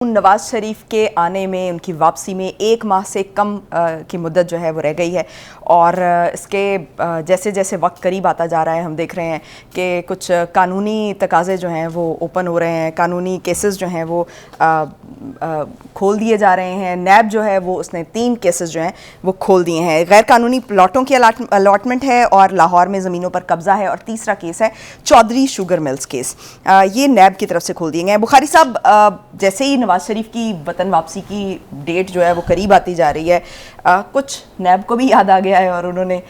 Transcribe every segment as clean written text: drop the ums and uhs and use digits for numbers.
नवाज शरीफ के आने में, उनकी वापसी में 1 माह से कम की मुद्दत जो है वो रह गई है और इसके जैसे जैसे वक्त करीब आता जा रहा है हम देख रहे हैं कि कुछ कानूनी तकाज़े जो हैं वो ओपन हो रहे हैं, कानूनी केसेस जो हैं वो खोल दिए जा रहे हैं। नैब जो है वो उसने 3 केसेस जो हैं वो खोल दिए हैं। गैर कानूनी प्लाटों की अलॉटमेंट है और लाहौर में ज़मीनों पर कब्ज़ा है, और तीसरा केस है चौधरी शुगर मिल्स केस। ये नैब की तरफ से खोल दिए गए हैं। बुखारी साहब, जैसे ही नवाज शरीफ की वतन वापसी की डेट जो है वो करीब आती जा रही है, कुछ नैब को भी याद आ गया है और उन्होंने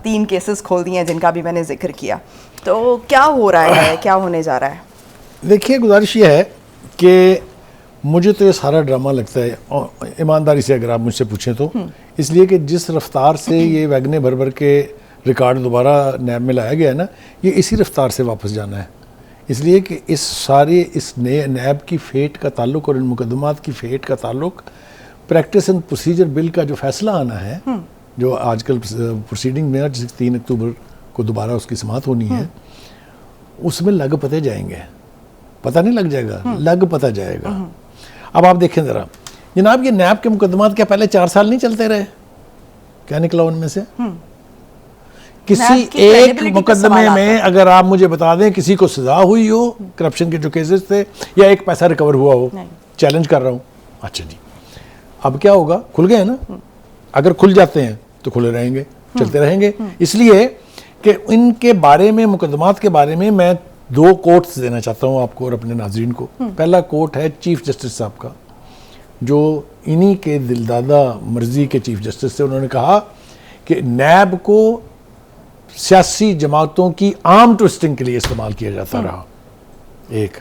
3 केसेस खोल दिए हैं जिनका भी मैंने जिक्र किया। तो क्या हो रहा है, क्या होने जा रहा है? देखिए, गुजारिश ये है कि मुझे तो ये सारा ड्रामा लगता है, और ईमानदारी से अगर आप मुझसे पूछें तो, इसलिए कि जिस रफ्तार से ये वैगने भर भर के रिकॉर्ड दोबारा नैब में लाया गया है ना, ये इसी रफ्तार से वापस जाना है। इसलिए कि इस नए नैब की फेट का ताल्लुक और इन मुकदमात की फेट का ताल्लुक प्रैक्टिस एंड प्रोसीजर बिल का जो फैसला आना है, जो आजकल प्रोसीडिंग में 3 अक्टूबर को दोबारा उसकी समाअत होनी है, उसमें लग पते जाएंगे। पता नहीं लग जाएगा, लग पता जाएगा। अब आप देखें ज़रा जनाब, ये नैब के मुकदमात क्या पहले 4 साल नहीं चलते रहे? क्या निकला उनमें से? किसी एक मुकदमे में अगर आप मुझे बता दें किसी को सजा हुई हो करप्शन के जो केसेस थे, या एक पैसा रिकवर हुआ हो, चैलेंज कर रहा हूं। अच्छा जी, अब क्या होगा? खुल गए ना? अगर खुल जाते हैं तो खुले रहेंगे, चलते रहेंगे। इसलिए कि इनके बारे में, मुकदमात के बारे में मैं 2 कोट्स देना चाहता हूं आपको और अपने नाजरीन को। पहला कोट है चीफ जस्टिस साहब का, जो इन्हीं के दिलदादा मर्जी के चीफ जस्टिस थे। उन्होंने कहा कि नैब को सियासी जमातों की आर्म ट्विस्टिंग के लिए इस्तेमाल किया जाता रहा। एक,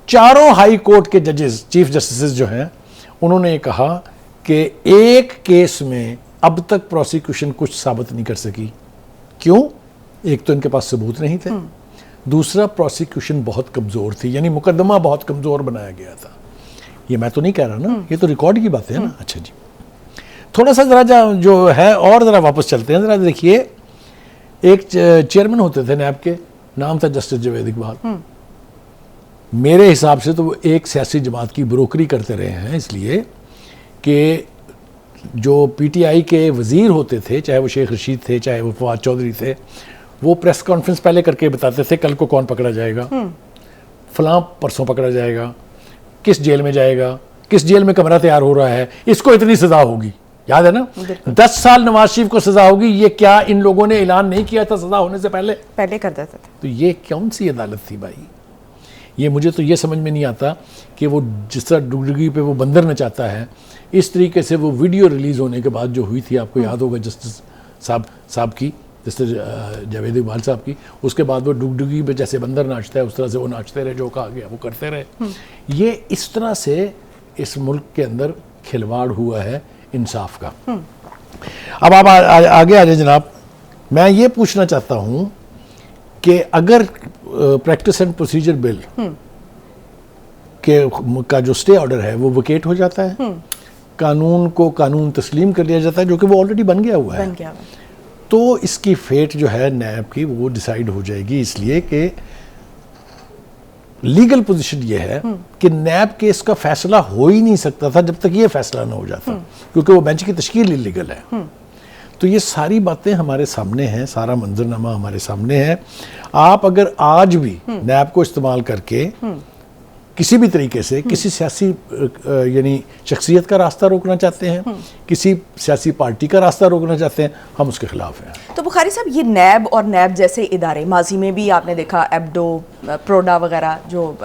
चारों हाई कोर्ट के जजेस, चीफ जस्टिस जो हैं, उन्होंने कहा कि एक केस में अब तक प्रोसिक्यूशन कुछ साबित नहीं कर सकी। क्यों? एक तो इनके पास सबूत नहीं थे, दूसरा प्रोसिक्यूशन बहुत कमजोर थी, यानी मुकदमा बहुत कमजोर बनाया गया था। ये मैं तो नहीं कह रहा ना, ये तो रिकॉर्ड की बात है ना। अच्छा जी, थोड़ा सा जरा जो है और जरा वापस चलते हैं। जरा देखिए, एक चेयरमैन होते थे नैब के, नाम था जस्टिस जावेद इकबाल। मेरे हिसाब से तो वो एक सियासी जमात की ब्रोकरी करते रहे हैं, इसलिए कि जो पीटीआई के वजीर होते थे, चाहे वो शेख रशीद थे, चाहे वो फवाद चौधरी थे, वो प्रेस कॉन्फ्रेंस पहले करके बताते थे कल को कौन पकड़ा जाएगा, फलां परसों पकड़ा जाएगा, किस जेल में जाएगा, किस जेल में कमरा तैयार हो रहा है, इसको इतनी सजा होगी। याद है ना? 10 साल नवाज शरीफ को सजा होगी। ये क्या इन लोगों ने ऐलान नहीं किया था सजा होने से पहले कर देते थे? तो ये कौन सी अदालत थी भाई? ये मुझे तो ये समझ में नहीं आता कि वो जिस तरह डुगडुगी पे वो बंदर नचाता है, इस तरीके से वो वीडियो रिलीज होने के बाद जो हुई थी, आपको याद होगा जस्टिस साहब की, जस्टिस जावेद इकबाल साहब की, उसके बाद वो डुगडुगी पे जैसे बंदर नाचता है उस तरह से वो नाचते रहे, जो कहा गया वो करते रहे। ये इस तरह से इस मुल्क के अंदर खिलवाड़ हुआ है इंसाफ का। अब आप आगे आ जाए जनाब। मैं ये पूछना चाहता हूं कि अगर प्रैक्टिस एंड प्रोसीजर बिल का जो स्टे ऑर्डर है वो विकेट हो जाता है, कानून को कानून तस्लीम कर लिया जाता है, जो कि वो ऑलरेडी बन गया हुआ है, तो इसकी फेट जो है नैब की वो डिसाइड हो जाएगी। इसलिए कि लीगल पोजीशन ये है कि नैब केस का फैसला हो ही नहीं सकता था जब तक ये फैसला ना हो जाता, क्योंकि वो बेंच की तश्कील इलीगल है। तो ये सारी बातें हमारे सामने हैं, सारा मंजरनामा हमारे सामने है। आप अगर आज भी नैब को इस्तेमाल करके किसी भी तरीके से किसी सियासी यानी शख्सियत का रास्ता रोकना चाहते हैं, किसी सियासी पार्टी का रास्ता रोकना चाहते हैं, हम उसके खिलाफ हैं। तो बुखारी साहब, ये नैब और नैब जैसे इदारे माजी में भी आपने देखा, एब्डो, प्रोडा वगैरह, जो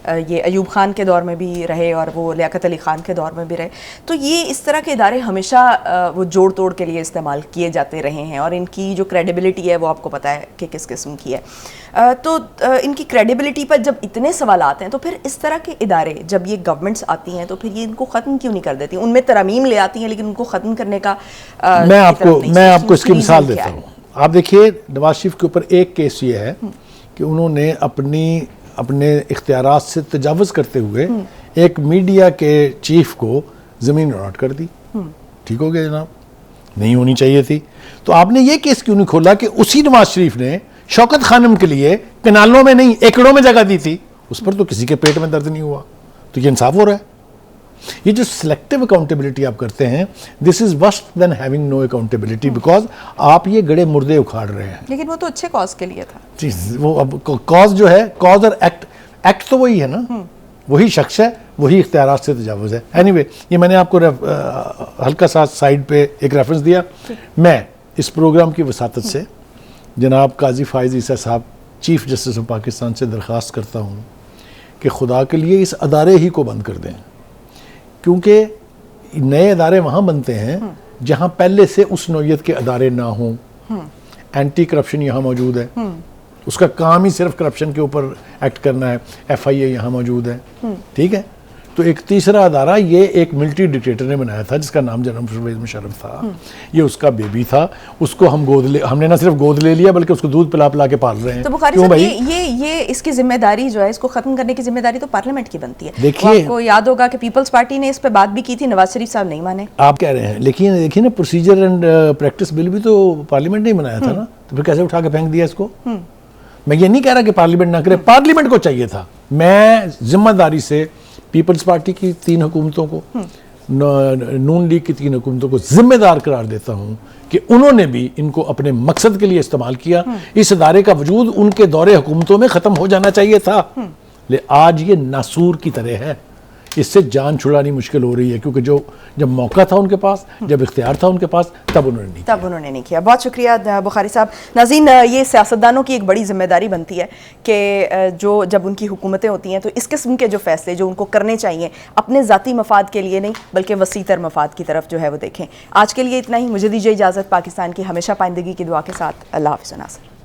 ये अयूब खान के दौर में भी रहे और वो लियाकत अली खान के दौर में भी रहे, तो ये इस तरह के इदारे हमेशा वो जोड़ तोड़ के लिए इस्तेमाल किए जाते रहे हैं, और इनकी जो क्रेडिबिलिटी है वो आपको पता है कि किस किस्म की है। तो इनकी क्रेडिबिलिटी पर जब इतने सवाल आते हैं, तो फिर इस तरह के इदारे जब ये गवर्नमेंट्स आती हैं तो फिर ये इनको ख़त्म क्यों नहीं कर देती? उनमें तरमीम ले आती हैं लेकिन उनको ख़त्म करने का मैं आपको इसकी मिसाल देता हूँ। आप देखिए, नवाज शरीफ के ऊपर एक केस ये है कि उन्होंने अपने इख्तियारात से तजावुज़ करते हुए एक मीडिया के चीफ को ज़मीन अलॉट कर दी। ठीक हो गया जनाब? नहीं होनी चाहिए थी। तो आपने ये केस क्यों नहीं खोला कि उसी नवाज शरीफ ने शौकत खानम के लिए कनालों में नहीं एकड़ों में जगह दी थी? उस पर तो किसी के पेट में दर्द नहीं हुआ। तो ये इंसाफ हो रहा है। ये जो सिलेक्टिव अकाउंटेबिलिटी आप करते हैं, this is worst than having no accountability, because आप ये गड़े मुर्दे उखाड़ रहे हैं। लेकिन वो तो अच्छे कॉज के लिए था जी, वो अब कॉज जो है, कॉज और एक्ट तो वही है ना, वही शख्स है, वही इख्तियारात से तजावुज़ है। एनीवे, ये मैंने आपको हल्का सा साइड पे एक रेफरेंस दिया। मैं इस प्रोग्राम की वसातत से जनाब काजी फाइज ईसा साहब, चीफ जस्टिस ऑफ पाकिस्तान से दरख्वास्त करता हूँ कि खुदा के लिए इस अदारे ही को बंद कर दें, क्योंकि नए अदारे वहाँ बनते हैं जहाँ पहले से उस नौइयत के अदारे ना हों। एंटी करप्शन यहाँ मौजूद है, उसका काम ही सिर्फ करप्शन के ऊपर एक्ट करना है। FIA यहाँ मौजूद है, ठीक है। तो एक तीसरा अदारा ये एक मिलिट्री डिक्टेटर ने बनाया था जिसका नाम जनरल परवेज़ मुशर्रफ था। ये उसका बेबी था, उसको हमने ना सिर्फ गोद ले लिया बल्कि उसको दूध पिला पिला के पाल रहे हैं। तो बुखारी साहब, ये इसकी जिम्मेदारी जो है, इसको खत्म करने की जिम्मेदारी तो पार्लियामेंट की बनती है। देखिए, आपको याद होगा कि पीपल्स पार्टी ने इस पे बात भी की थी, नवाज शरीफ साहब नहीं माने। आप कह रहे हैं, लेकिन देखिए ना, प्रोसीजर एंड प्रैक्टिस बिल भी तो पार्लियामेंट ने बनाया था ना, तो फिर कैसे उठा के फेंक दिया इसको? मैं ये नहीं कह रहा कि पार्लियामेंट ना करे, पार्लियामेंट को चाहिए था। मैं जिम्मेदारी से पीपल्स पार्टी की 3 हुकूमतों को, नून लीग की 3 हुकूमतों को जिम्मेदार करार देता हूं कि उन्होंने भी इनको अपने मकसद के लिए इस्तेमाल किया। इस अदारे का वजूद उनके दौरे हुकूमतों में ख़त्म हो जाना चाहिए था, ले आज ये नासूर की तरह है। इससे जान छुड़ानी मुश्किल हो रही है, क्योंकि जब मौका था उनके पास, जब इख्तियार था उनके पास, तब उन्होंने नहीं किया। बहुत शुक्रिया बुखारी साहब। नाज़रीन, ये सियासतदानों की एक बड़ी जिम्मेदारी बनती है कि जब उनकी हुकूमतें होती हैं तो इस किस्म के जो फैसले जो उनको करने चाहिए, अपने ज़ाती मफाद के लिए नहीं बल्कि वसीतर मफाद की तरफ जो है वो देखें। आज के लिए इतना ही, मुझे दीजिए इजाज़त। पाकिस्तान की हमेशा पाइंदगी की दुआ के साथ, अल्लाह हाफ़िज़ नाज़रीन।